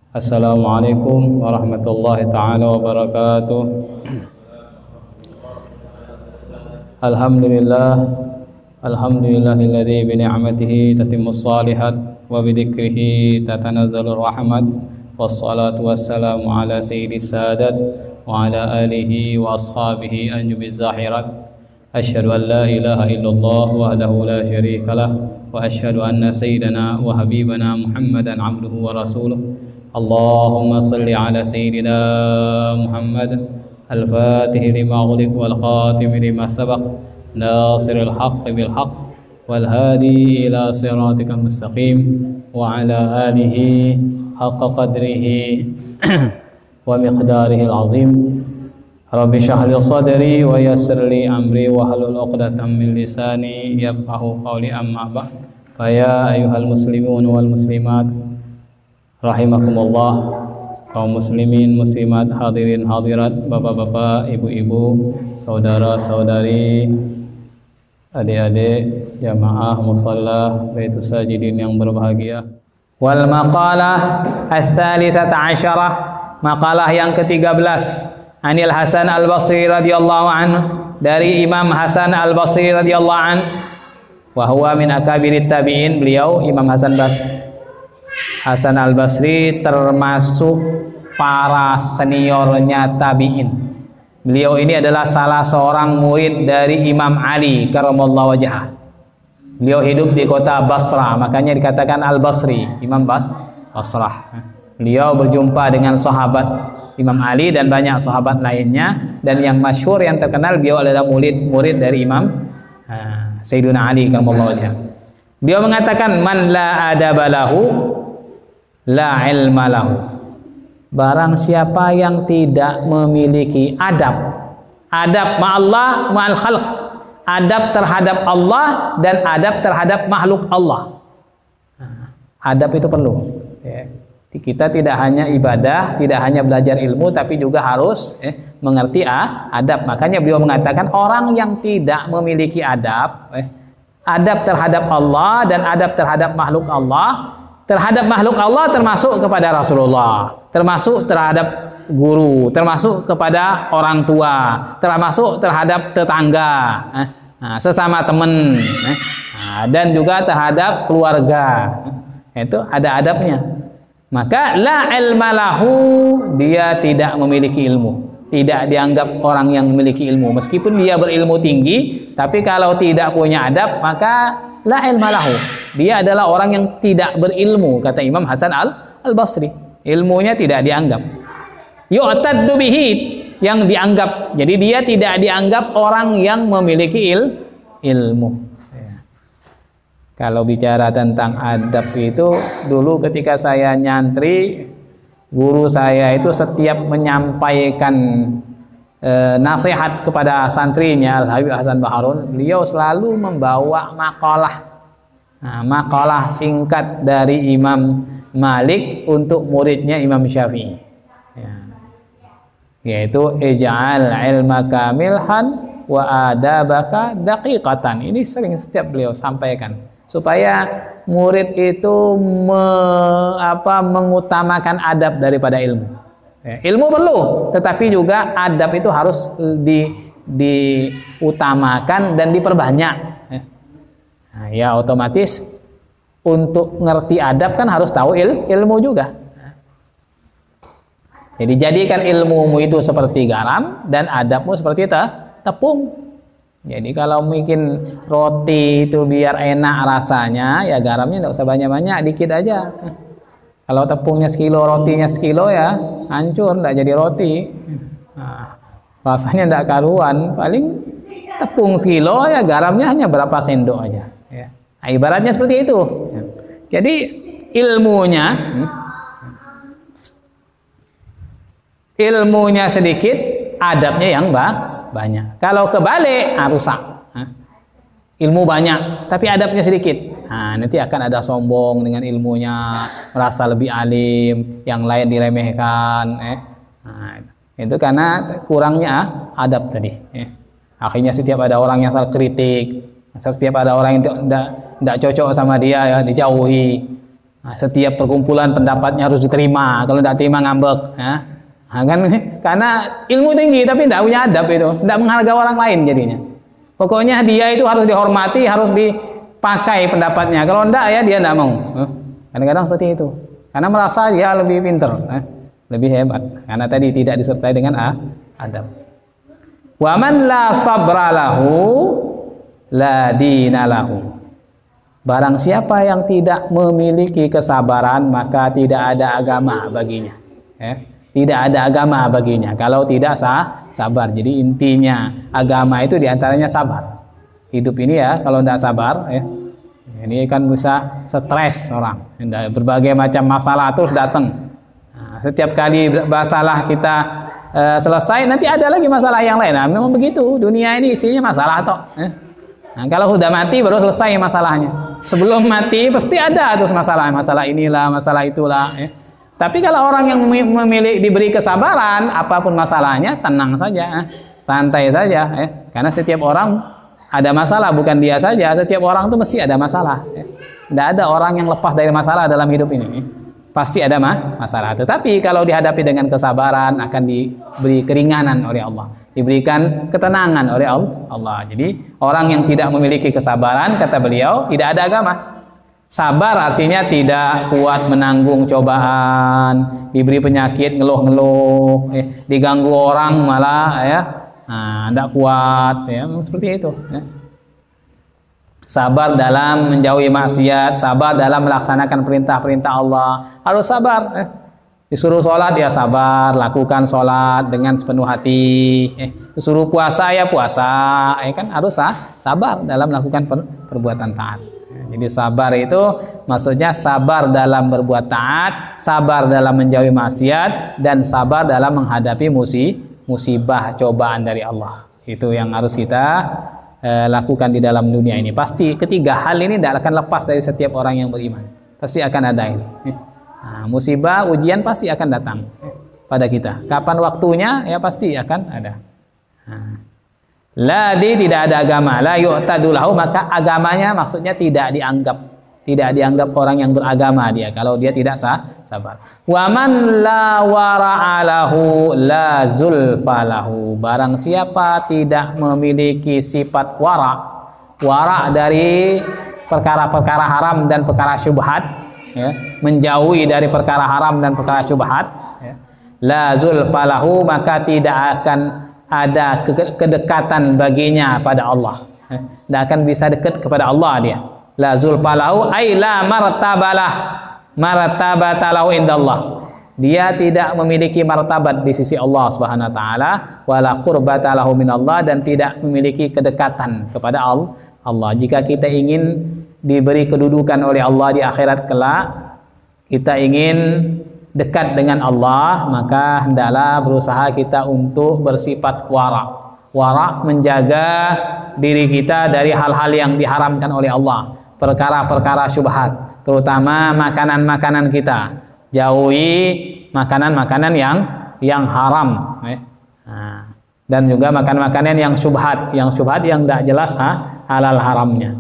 Assalamualaikum warahmatullahi ta'ala wabarakatuh. Alhamdulillahilladzi bi ni'matihi tatimmus shalihat wa bi dzikrihi tatanazzalur rahmat. Wassalatu wassalamu ala sayyidis sadat wa ala alihi wa ashabihi anjubiz zahirat. Asyhadu an la ilaha illallah wahdahu la syarika lah wa asyhadu anna sayyidana wa habibana Muhammadan abduhu wa rasuluh. Allahumma salli ala sayyidina Muhammad al-fatih lima ughliq wal khatim lima sabaq nasiril haqq bil haqq wal hadi ila siratikal mustaqim wa ala alihi haqqa qadrihi wa miqdarihi al-azim. Rabbi shrah li sadri wa yassir li amri wa hlul 'uqdatam min lisani yafqahu qawli, amma ba'd. Fa ya ayyuhal muslimun wal muslimat rahimakumullah, kaum muslimin muslimat, hadirin hadirat, bapak-bapak, ibu-ibu, saudara-saudari, adik-adik jamaah musalla Baitus Sajidin yang berbahagia. Wal maqalah ats-tsalitsata asyarah, maqalah yang ke-13, Anil Hasan Al-Basri radhiyallahu anhu, dari Imam Hasan Al-Basri radhiyallahu anhu, wa huwa min akabirit tabi'in. Beliau Imam Hasan Al-Basri termasuk para seniornya tabi'in. Beliau ini adalah salah seorang murid dari Imam Ali karramallahu wajhah. Beliau hidup di kota Basrah, makanya dikatakan Al-Basri, Imam Basrah. Beliau berjumpa dengan sahabat Imam Ali dan banyak sahabat lainnya, dan yang masyhur, yang terkenal, beliau adalah murid dari Imam Sayyidina Ali karramallahu wajhah. Beliau mengatakan, man la adaba lahu la ilma lahu. Barang siapa yang tidak memiliki adab ma'allah ma'al khalq, adab terhadap Allah dan adab terhadap makhluk Allah. Adab itu perlu ya. Kita tidak hanya ibadah, tidak hanya belajar ilmu, tapi juga harus mengerti adab. Makanya beliau mengatakan, orang yang tidak memiliki adab terhadap Allah dan adab terhadap makhluk Allah. Terhadap makhluk Allah termasuk kepada Rasulullah, termasuk terhadap guru, termasuk kepada orang tua, termasuk terhadap tetangga, sesama teman, dan juga terhadap keluarga. Itu ada adabnya. Maka la ilma lahu, dia tidak memiliki ilmu, tidak dianggap orang yang memiliki ilmu. Meskipun dia berilmu tinggi, tapi kalau tidak punya adab, maka la ilma lahu, dia adalah orang yang tidak berilmu, kata Imam Hasan Al-Basri. Ilmunya tidak dianggap. Yu'taddu bihi, yang dianggap. Jadi dia tidak dianggap orang yang memiliki ilmu. Kalau bicara tentang adab itu, dulu ketika saya nyantri, guru saya itu setiap menyampaikan nasihat kepada santrinya Al-Habib Hasan Baharun, beliau selalu membawa makalah. Makalah singkat dari Imam Malik untuk muridnya Imam Syafi'i, yaitu ij'al ilmaka milhan wa adabaka daqiqatan. Ini sering setiap beliau sampaikan supaya murid itu mengutamakan adab daripada ilmu. Ilmu perlu, tetapi juga adab itu harus diutamakan dan diperbanyak. Ya otomatis untuk ngerti adab kan harus tahu ilmu juga. Jadi jadikan ilmumu itu seperti garam dan adabmu seperti tepung. Jadi kalau bikin roti itu biar enak rasanya, ya garamnya nggak usah banyak-banyak, dikit aja. Kalau tepungnya sekilo, rotinya sekilo, ya hancur, nggak jadi roti. Rasanya nggak karuan. Paling tepung sekilo, ya garamnya hanya berapa sendok aja. Nah, ibaratnya seperti itu. Jadi ilmunya sedikit, adabnya yang banyak. Kalau kebalik, rusak. Ilmu banyak tapi adabnya sedikit, nanti akan ada sombong dengan ilmunya, merasa lebih alim, yang lain diremehkan. Itu karena kurangnya adab tadi. Akhirnya setiap ada orang yang salah kritik, setiap ada orang yang tidak cocok sama dia, ya dijauhi. Nah, setiap perkumpulan pendapatnya harus diterima, kalau tidak terima ngambek. Ya. Nah, kan karena ilmu tinggi tapi tidak punya adab itu, tidak menghargai orang lain jadinya. Pokoknya dia itu harus dihormati, harus dipakai pendapatnya. Kalau tidak ya dia tidak mau. Kadang-kadang seperti itu. Karena merasa dia lebih pintar, lebih hebat. Karena tadi tidak disertai dengan adab. Wa man la sabra lahu la dina lahu. Barang siapa yang tidak memiliki kesabaran, maka tidak ada agama baginya. Tidak ada agama baginya kalau tidak sabar. Jadi intinya agama itu diantaranya sabar. Hidup ini ya kalau tidak sabar, ini kan bisa stres orang. Berbagai macam masalah terus datang. Nah, setiap kali masalah kita selesai, nanti ada lagi masalah yang lain. Nah, memang begitu. Dunia ini isinya masalah toh. Nah, kalau sudah mati baru selesai masalahnya. Sebelum mati pasti ada terus masalah inilah, masalah itulah. Tapi kalau orang yang diberi kesabaran, apapun masalahnya, tenang saja, santai saja. Karena setiap orang ada masalah, bukan dia saja. Setiap orang itu mesti ada masalah. Tidak ada orang yang lepas dari masalah dalam hidup ini. Pasti ada masalah. Tetapi kalau dihadapi dengan kesabaran, akan diberi keringanan oleh Allah, diberikan ketenangan oleh Allah. Jadi orang yang tidak memiliki kesabaran, kata beliau, tidak ada agama. Sabar artinya tidak kuat menanggung cobaan, diberi penyakit ngeluh-ngeluh, diganggu orang malah tidak kuat, seperti itu. Sabar dalam menjauhi maksiat, sabar dalam melaksanakan perintah-perintah Allah, harus sabar. Disuruh sholat ya sabar, lakukan sholat dengan sepenuh hati. Disuruh puasa ya puasa, kan harus sabar dalam melakukan perbuatan taat. Jadi sabar itu maksudnya sabar dalam berbuat taat, sabar dalam menjauhi maksiat, dan sabar dalam menghadapi musibah cobaan dari Allah. Itu yang harus kita lakukan di dalam dunia ini. Pasti ketiga hal ini tidak akan lepas dari setiap orang yang beriman. Pasti akan ada ini. Nah, musibah, ujian pasti akan datang pada kita. Kapan waktunya ya pasti akan ada. Tidak ada agama, la yu'tadu lahu, maka agamanya maksudnya tidak dianggap orang yang beragama dia kalau dia tidak sabar. Wa man la wara'a lahu la zulfa lahu. Barang siapa tidak memiliki sifat wara dari perkara-perkara haram dan perkara syubhat, menjauhi dari perkara haram dan perkara syubhat, la zulfa lahu, maka tidak akan ada kedekatan baginya pada Allah. Tidak akan bisa dekat kepada Allah dia. La zulfa lahu ay la martabatalahu indallah. Dia tidak memiliki martabat di sisi Allah Subhanahu wa taala, wala qurbatalahu minallah, dan tidak memiliki kedekatan kepada Allah. Jika kita ingin diberi kedudukan oleh Allah di akhirat kelak, kita ingin dekat dengan Allah, maka hendaklah berusaha kita untuk bersifat wara, menjaga diri kita dari hal-hal yang diharamkan oleh Allah, perkara-perkara syubhat, terutama makanan-makanan kita. Jauhi makanan-makanan yang haram, dan juga makan-makanan yang syubhat yang tidak jelas halal haramnya.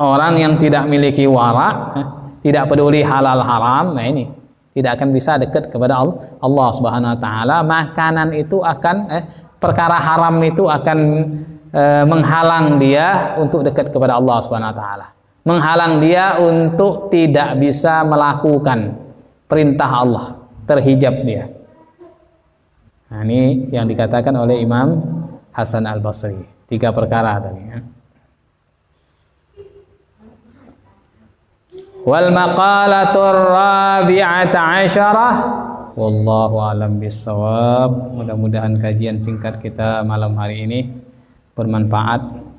Orang yang tidak memiliki wara, tidak peduli halal haram, nah ini tidak akan bisa dekat kepada Allah Subhanahu wa taala. Makanan itu akan perkara haram itu akan menghalang dia untuk dekat kepada Allah Subhanahu wa taala. Menghalang dia untuk tidak bisa melakukan perintah Allah, terhijab dia. Nah, ini yang dikatakan oleh Imam Hasan Al-Basri. 3 perkara tadi. Wal maqalatur rabi'ata asyarah, wallahu alam bissawab. Mudah-mudahan kajian singkat kita malam hari ini bermanfaat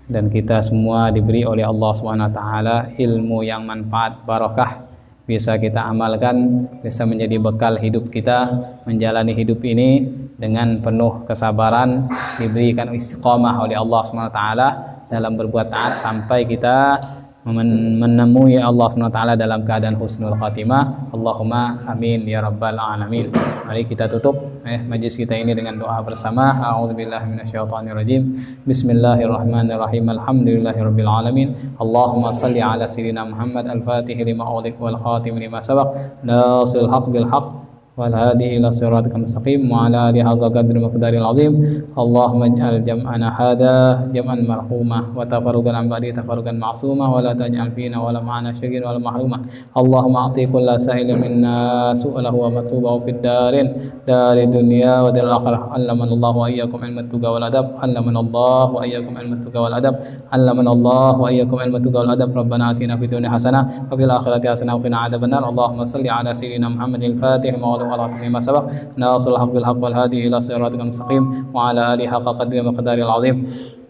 dan kita semua diberi oleh Allah Subhanahu wa taala ilmu yang manfaat, barakah, bisa kita amalkan, bisa menjadi bekal hidup kita menjalani hidup ini dengan penuh kesabaran, diberikan istiqamah oleh Allah Subhanahu wa taala dalam berbuat taat sampai kita menemui Allah SWT dalam keadaan husnul khatimah. Allahumma amin ya rabbal alamin. Mari kita tutup majlis kita ini dengan doa bersama. A'udzubillahi minasyaitonirrajim. Bismillahirrahmanirrahim. Alhamdulillahirabbil alamin. Allahumma shalli ala sayyidina Muhammad al-Fatih lima ughliq wal khatim lima sabaq nasil haqq bil haqq والهادي إلى صراطك المستقيم وعلى آله حق قدر المقدار العظيم. اللهم اجعل جمعنا هذا جمعا مرحوما وتفرقا عن بعده تفرقا معصوما ولا تجعل فينا ولا معنا شقيا ولا محروما. اللهم أعطي كل سائل منا سؤله ومطلوبه في الدارين دار الدنيا ودار الآخرة. علمنا الله وإياكم علم التقى والأدب. علمنا الله وإياكم علم التقى والأدب. علمنا الله وإياكم علم التقى والأدب. ربنا آتنا في الدنيا حسنة وفي الآخرة حسنة وقنا عذاب النار. اللهم صل على سيدنا محمد الفاتح وعلى ما سبق ناصر الحق بالحق والهادي إلى صراطك المستقيم وعلى آله حق قدر ومقدار العظيم.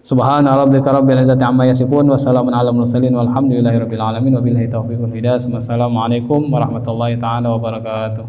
سبحان ربك رب العزة عما يصفون وسلام على المرسلين والحمد لله رب العالمين وبالله التوفيق والهداية. والسلام عليكم ورحمة الله تعالى وبركاته.